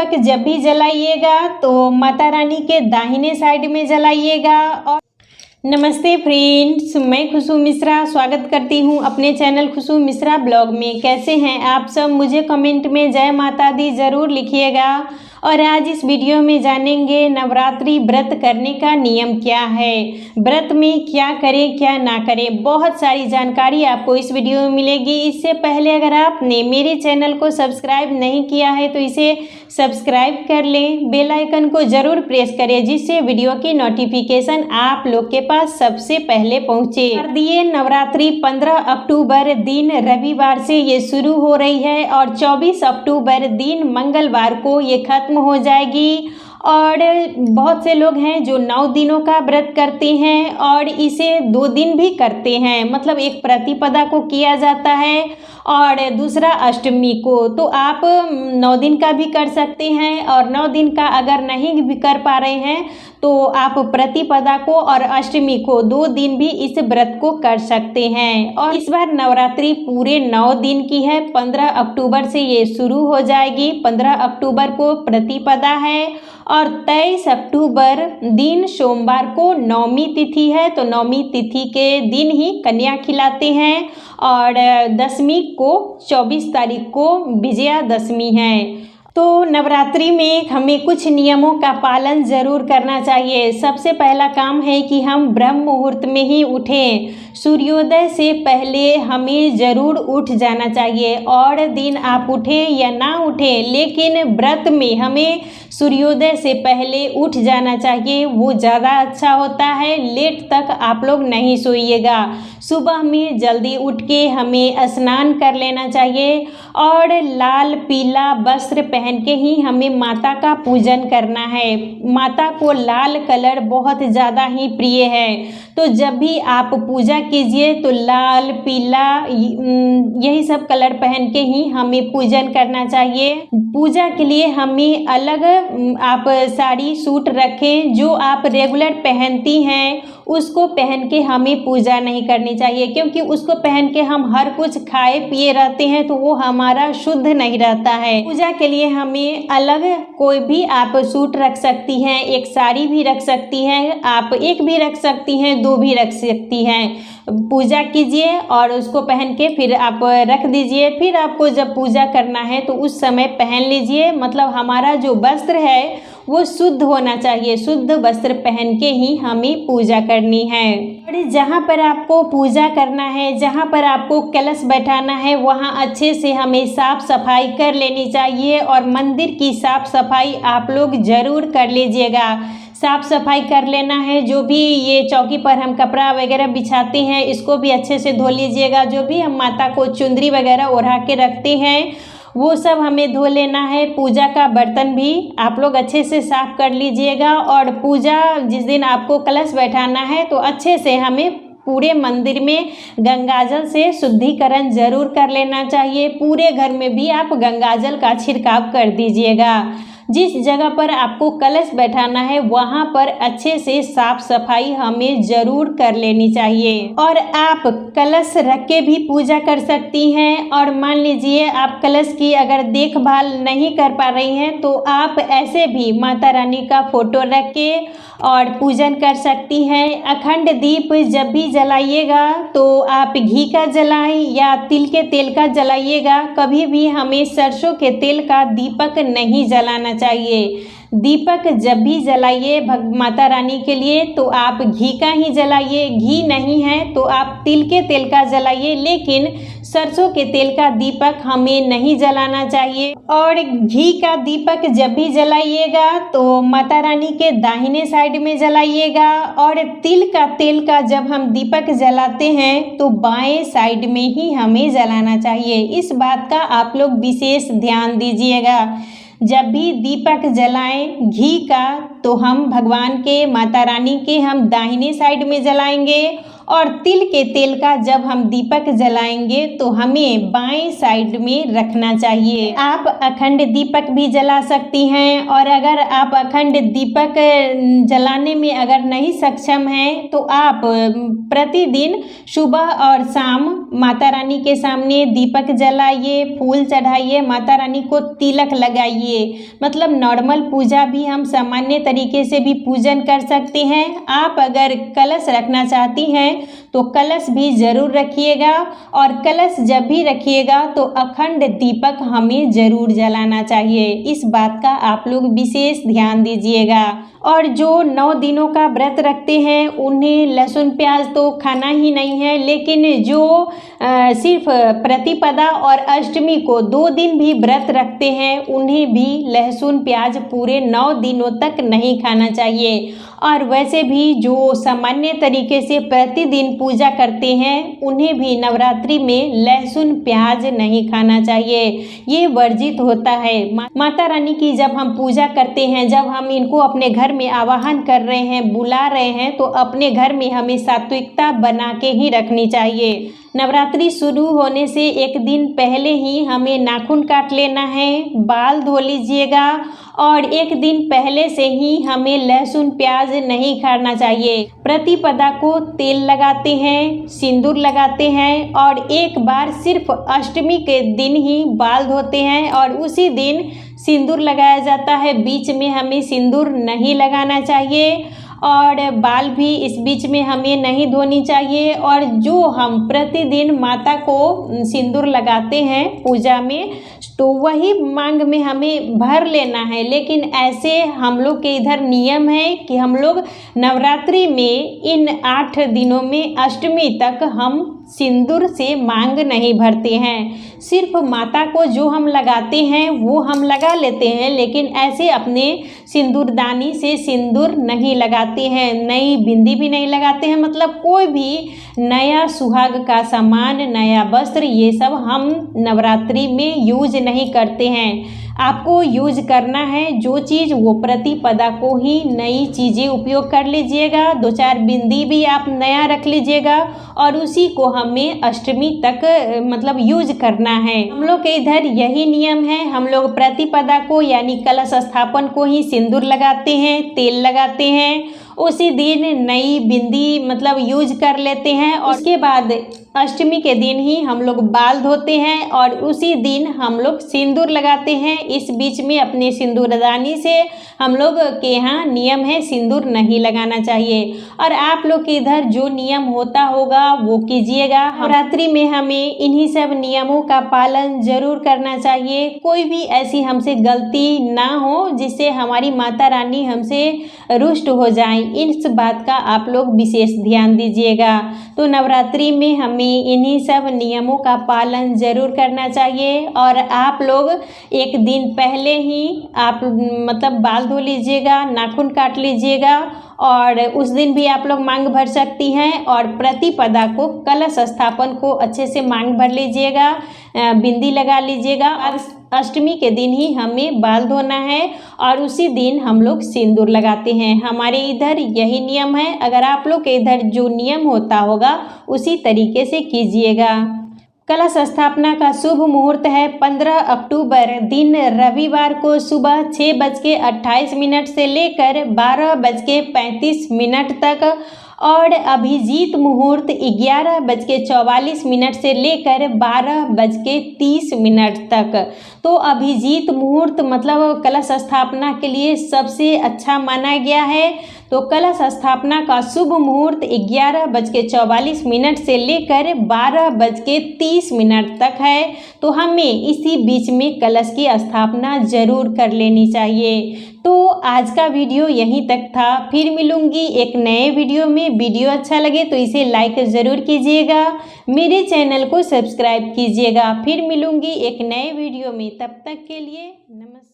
दीपक जब भी जलाइएगा तो माता रानी के दाहिने साइड में जलाइएगा। और नमस्ते फ्रेंड्स, मैं खुशबू मिश्रा स्वागत करती हूं अपने चैनल खुशबू मिश्रा ब्लॉग में। कैसे हैं आप सब? मुझे कमेंट में जय माता दी ज़रूर लिखिएगा। और आज इस वीडियो में जानेंगे नवरात्रि व्रत करने का नियम क्या है, व्रत में क्या करें क्या ना करें। बहुत सारी जानकारी आपको इस वीडियो में मिलेगी। इससे पहले अगर आपने मेरे चैनल को सब्सक्राइब नहीं किया है तो इसे सब्सक्राइब कर लें, बेल आइकन को ज़रूर प्रेस करें जिससे वीडियो की नोटिफिकेशन आप लोग के पास सबसे पहले पहुँचे। शारदीय नवरात्रि 15 अक्टूबर दिन रविवार से ये शुरू हो रही है और 24 अक्टूबर दिन मंगलवार को ये खत्म हो जाएगी। और बहुत से लोग हैं जो 9 दिनों का व्रत करते हैं और इसे 2 दिन भी करते हैं, मतलब एक प्रतिपदा को किया जाता है और दूसरा अष्टमी को। तो आप 9 दिन का भी कर सकते हैं और 9 दिन का अगर नहीं भी कर पा रहे हैं तो आप प्रतिपदा को और अष्टमी को 2 दिन भी इस व्रत को कर सकते हैं। और इस बार नवरात्रि पूरे 9 दिन की है। 15 अक्टूबर से ये शुरू हो जाएगी। 15 अक्टूबर को प्रतिपदा है और 23 अक्टूबर दिन सोमवार को नवमी तिथि है। तो नवमी तिथि के दिन ही कन्या खिलाते हैं और दशमी को 24 तारीख को विजयादशमी है। तो नवरात्रि में हमें कुछ नियमों का पालन ज़रूर करना चाहिए। सबसे पहला काम है कि हम ब्रह्म मुहूर्त में ही उठें। सूर्योदय से पहले हमें ज़रूर उठ जाना चाहिए। और दिन आप उठें या ना उठें, लेकिन व्रत में हमें सूर्योदय से पहले उठ जाना चाहिए, वो ज़्यादा अच्छा होता है। लेट तक आप लोग नहीं सोइएगा। सुबह में जल्दी उठ के हमें स्नान कर लेना चाहिए और लाल पीला वस्त्र पहन के ही हमें माता का पूजन करना है। माता को लाल कलर बहुत ज़्यादा ही प्रिय है। तो जब भी आप पूजा कीजिए तो लाल पीला यही सब कलर पहन के ही हमें पूजन करना चाहिए। पूजा के लिए हमें अलग आप साड़ी सूट रखें। जो आप रेगुलर पहनती हैं उसको पहन के हमें पूजा नहीं करनी चाहिए, क्योंकि उसको पहन के हम हर कुछ खाए पिए रहते हैं तो वो हमारा शुद्ध नहीं रहता है। पूजा के लिए हमें अलग कोई भी आप सूट रख सकती हैं, एक साड़ी भी रख सकती हैं, आप एक भी रख सकती हैं, 2 भी रख सकती हैं। पूजा कीजिए और उसको पहन के फिर आप रख दीजिए। फिर आपको जब पूजा करना है तो उस समय पहन लीजिए। मतलब हमारा जो वस्त्र है वो शुद्ध होना चाहिए। शुद्ध वस्त्र पहन के ही हमें पूजा करनी है। और जहाँ पर आपको पूजा करना है, जहाँ पर आपको कलश बैठाना है, वहाँ अच्छे से हमें साफ सफाई कर लेनी चाहिए। और मंदिर की साफ सफाई आप लोग ज़रूर कर लीजिएगा। साफ़ सफाई कर लेना है। जो भी ये चौकी पर हम कपड़ा वगैरह बिछाते हैं इसको भी अच्छे से धो लीजिएगा। जो भी हम माता को चुंदरी वगैरह ओढ़ा के रखते हैं वो सब हमें धो लेना है। पूजा का बर्तन भी आप लोग अच्छे से साफ़ कर लीजिएगा। और पूजा जिस दिन आपको कलश बैठाना है तो अच्छे से हमें पूरे मंदिर में गंगाजल से शुद्धिकरण ज़रूर कर लेना चाहिए। पूरे घर में भी आप गंगाजल का छिड़काव कर दीजिएगा। जिस जगह पर आपको कलश बैठाना है वहाँ पर अच्छे से साफ सफाई हमें ज़रूर कर लेनी चाहिए। और आप कलश रख के भी पूजा कर सकती हैं। और मान लीजिए आप कलश की अगर देखभाल नहीं कर पा रही हैं तो आप ऐसे भी माता रानी का फोटो रख के और पूजन कर सकती हैं। अखंड दीप जब भी जलाइएगा तो आप घी का जलाएं या तिल के तेल का जलाइएगा। कभी भी हमें सरसों के तेल का दीपक नहीं जलाना चाहिए। दीपक जब भी जलाइए माता रानी के लिए तो आप घी का ही जलाइए। घी नहीं है तो आप तिल के तेल का जलाइए, लेकिन सरसों के तेल का दीपक हमें नहीं जलाना चाहिए। और घी का दीपक जब भी जलाइएगा तो माता रानी के दाहिने साइड में जलाइएगा। और तिल का तेल का जब हम दीपक जलाते हैं तो बाएं साइड में ही हमें जलाना चाहिए। इस बात का आप लोग विशेष ध्यान दीजिएगा। जब भी दीपक जलाएं घी का तो हम भगवान के माता रानी के हम दाहिने साइड में जलाएंगे और तिल के तेल का जब हम दीपक जलाएंगे तो हमें बाएं साइड में रखना चाहिए। आप अखंड दीपक भी जला सकती हैं, और अगर आप अखंड दीपक जलाने में अगर नहीं सक्षम हैं तो आप प्रतिदिन सुबह और शाम माता रानी के सामने दीपक जलाइए, फूल चढ़ाइए, माता रानी को तिलक लगाइए। मतलब नॉर्मल पूजा भी हम सामान्य तरीके से भी पूजन कर सकते हैं। आप अगर कलश रखना चाहती हैं तो कलश भी ज़रूर रखिएगा, और कलश जब भी रखिएगा तो अखंड दीपक हमें ज़रूर जलाना चाहिए। इस बात का आप लोग विशेष ध्यान दीजिएगा। और जो 9 दिनों का व्रत रखते हैं उन्हें लहसुन प्याज तो खाना ही नहीं है, लेकिन जो सिर्फ प्रतिपदा और अष्टमी को 2 दिन भी व्रत रखते हैं उन्हें भी लहसुन प्याज पूरे 9 दिनों तक नहीं खाना चाहिए। और वैसे भी जो सामान्य तरीके से प्रतिदिन पूजा करते हैं उन्हें भी नवरात्रि में लहसुन प्याज नहीं खाना चाहिए, ये वर्जित होता है। माता रानी की जब हम पूजा करते हैं, जब हम इनको अपने घर में आवाहन कर रहे हैं, बुला रहे हैं, तो अपने घर में हमें सात्विकता बना के ही रखनी चाहिए। नवरात्रि शुरू होने से एक दिन पहले ही हमें नाखून काट लेना है, बाल धो लीजिएगा, और एक दिन पहले से ही हमें लहसुन प्याज नहीं खाना चाहिए। प्रतिपदा को तेल लगाते हैं, सिंदूर लगाते हैं, और एक बार सिर्फ अष्टमी के दिन ही बाल धोते हैं और उसी दिन सिंदूर लगाया जाता है। बीच में हमें सिंदूर नहीं लगाना चाहिए, और बाल भी इस बीच में हमें नहीं धोनी चाहिए। और जो हम प्रतिदिन माता को सिंदूर लगाते हैं पूजा में, तो वही मांग में हमें भर लेना है। लेकिन ऐसे हम लोग के इधर नियम है कि हम लोग नवरात्रि में इन 8 दिनों में अष्टमी तक हम सिंदूर से मांग नहीं भरते हैं। सिर्फ माता को जो हम लगाते हैं वो हम लगा लेते हैं, लेकिन ऐसे अपने सिंदूरदानी से सिंदूर नहीं लगाते हैं, नई बिंदी भी नहीं लगाते हैं। मतलब कोई भी नया सुहाग का सामान, नया वस्त्र, ये सब हम नवरात्रि में यूज नहीं करते हैं। आपको यूज करना है जो चीज़, वो प्रतिपदा को ही नई चीज़ें उपयोग कर लीजिएगा। 2-4 बिंदी भी आप नया रख लीजिएगा, और उसी को हमें अष्टमी तक मतलब यूज करना है। हम लोग के इधर यही नियम है। हम लोग प्रतिपदा को यानी कलश स्थापन को ही सिंदूर लगाते हैं, तेल लगाते हैं, उसी दिन नई बिंदी मतलब यूज कर लेते हैं, और उसके बाद अष्टमी के दिन ही हम लोग बाल धोते हैं और उसी दिन हम लोग सिंदूर लगाते हैं। इस बीच में अपने सिंदूरदानी से हम लोग के यहाँ नियम है सिंदूर नहीं लगाना चाहिए। और आप लोग के इधर जो नियम होता होगा वो कीजिएगा। नवरात्रि में हमें इन्हीं सब नियमों का पालन जरूर करना चाहिए। कोई भी ऐसी हमसे गलती ना हो जिससे हमारी माता रानी हमसे रुष्ट हो जाए, इस बात का आप लोग विशेष ध्यान दीजिएगा। तो नवरात्रि में हमें इन्हीं सब नियमों का पालन जरूर करना चाहिए। और आप लोग एक दिन पहले ही आप मतलब बाल धो लीजिएगा, नाखून काट लीजिएगा, और उस दिन भी आप लोग मांग भर सकती हैं। और प्रतिपदा को कलश स्थापन को अच्छे से मांग भर लीजिएगा, बिंदी लगा लीजिएगा। और अष्टमी के दिन ही हमें बाल धोना है और उसी दिन हम लोग सिंदूर लगाते हैं। हमारे इधर यही नियम है। अगर आप लोग के इधर जो नियम होता होगा उसी तरीके से कीजिएगा। कलश स्थापना का शुभ मुहूर्त है 15 अक्टूबर दिन रविवार को सुबह 6:28 से लेकर 12:35 तक, और अभिजीत मुहूर्त 11:44 से लेकर 12:30 तक। तो अभिजीत मुहूर्त मतलब कलश स्थापना के लिए सबसे अच्छा माना गया है। तो कलश स्थापना का शुभ मुहूर्त 11:44 से लेकर 12:30 तक है। तो हमें इसी बीच में कलश की स्थापना जरूर कर लेनी चाहिए। तो आज का वीडियो यहीं तक था। फिर मिलूंगी एक नए वीडियो में। वीडियो अच्छा लगे तो इसे लाइक ज़रूर कीजिएगा, मेरे चैनल को सब्सक्राइब कीजिएगा। फिर मिलूंगी एक नए वीडियो में, तब तक के लिए नमस्कार।